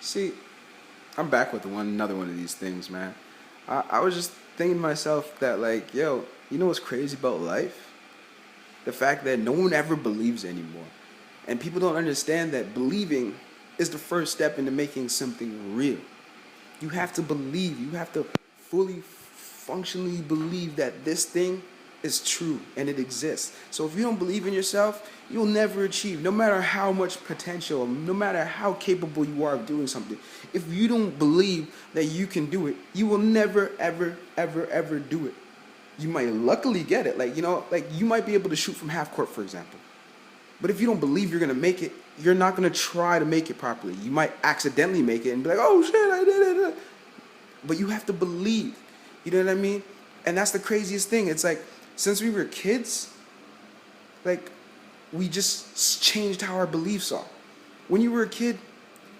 See, I'm back with another one of these things, man. I was just thinking to myself that, like, yo, you know what's crazy about life? The fact that no one ever believes anymore. And people don't understand that believing is the first step into making something real. You have to believe, you have to fully, functionally believe that this thing is true and it exists. So if you don't believe in yourself, you'll never achieve, no matter how much potential, no matter how capable you are of doing something. If you don't believe that you can do it, you will never, ever, ever, ever do it. You might luckily get it. Like, like you might be able to shoot from half court, for example. But if you don't believe you're gonna make it, you're not gonna try to make it properly. You might accidentally make it and be like, "Oh shit, I did it." But you have to believe. You know what I mean? And that's the craziest thing. It's like since we were kids, like we just changed how our beliefs are. When you were a kid,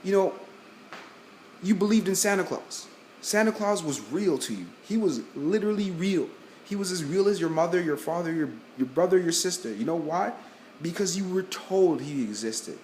you know, you believed in Santa Claus. Santa Claus was real to you. He was literally real. He was as real as your mother, your father, your brother, your sister. You know why? Because you were told he existed.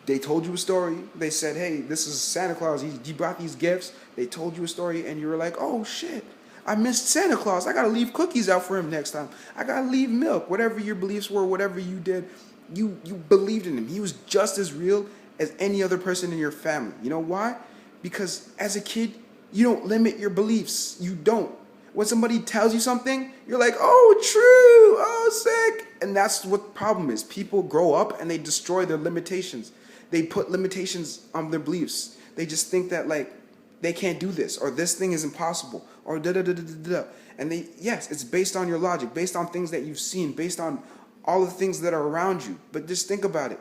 They told you a story. They said, hey, this is Santa Claus. He brought these gifts. They told you a story, and you were like, oh, shit. I missed Santa Claus. I got to leave cookies out for him next time. I got to leave milk. Whatever your beliefs were, whatever you did, you believed in him. He was just as real as any other person in your family. You know why? Because as a kid, you don't limit your beliefs. You don't. When somebody tells you something, you're like, oh, true, oh, sick. And that's what the problem is. People grow up and they destroy their limitations. They put limitations on their beliefs. They just think that, like, they can't do this, or this thing is impossible, or da da da da da da. And yes, it's based on your logic, based on things that you've seen, based on all the things that are around you. But just think about it.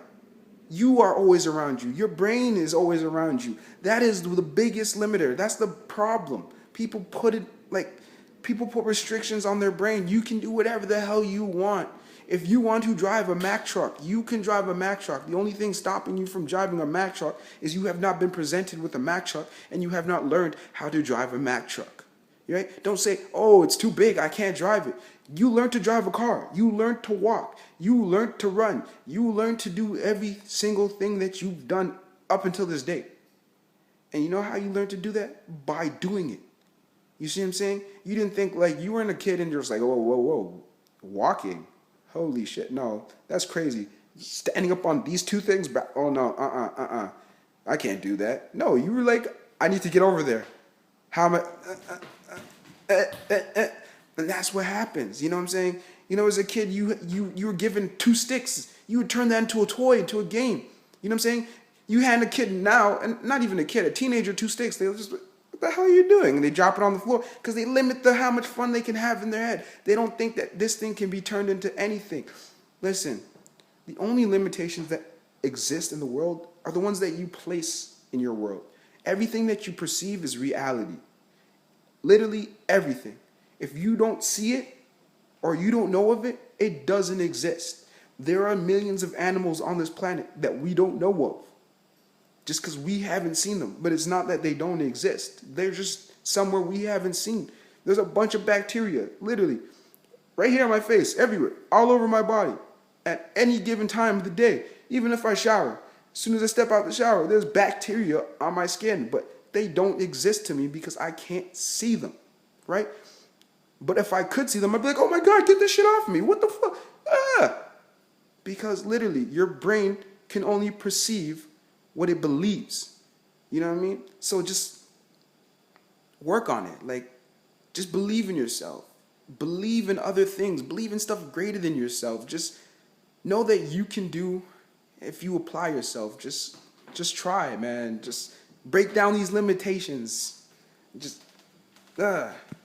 You are always around you. Your brain is always around you. That is the biggest limiter. That's the problem. People put restrictions on their brain. You can do whatever the hell you want. If you want to drive a Mack truck, you can drive a Mack truck. The only thing stopping you from driving a Mack truck is you have not been presented with a Mack truck and you have not learned how to drive a Mack truck. Right? Don't say, oh, it's too big, I can't drive it. You learn to drive a car. You learn to walk. You learn to run. You learn to do every single thing that you've done up until this day. And you know how you learn to do that? By doing it. You see what I'm saying? You didn't think, like, you weren't a kid and you're just like, whoa, whoa, whoa, walking. Holy shit, no, that's crazy. Standing up on these two things, oh no, I can't do that. No, you were like, I need to get over there. How am I? And that's what happens. You know what I'm saying? You know, as a kid, you were given two sticks. You would turn that into a toy, into a game. You know what I'm saying? You hand a kid now, and not even a kid, a teenager, two sticks. They'll just, what the hell are you doing? And they drop it on the floor because they limit how much fun they can have in their head. They don't think that this thing can be turned into anything. Listen, the only limitations that exist in the world are the ones that you place in your world. Everything that you perceive is reality. Literally everything. If you don't see it or you don't know of it, it doesn't exist. There are millions of animals on this planet that we don't know of. Just because we haven't seen them. But it's not that they don't exist. They're just somewhere we haven't seen. There's a bunch of bacteria, literally, right here on my face, everywhere, all over my body, at any given time of the day. Even if I shower, as soon as I step out the shower, there's bacteria on my skin. But they don't exist to me because I can't see them, right? But if I could see them, I'd be like, oh my God, get this shit off me. What the fuck? Ah! Because literally, your brain can only perceive what it believes. You know what I mean? So just work on it. Like, just believe in yourself. Believe in other things. Believe in stuff greater than yourself. Just know that you can do if you apply yourself. Just try, man. Just break down these limitations. Just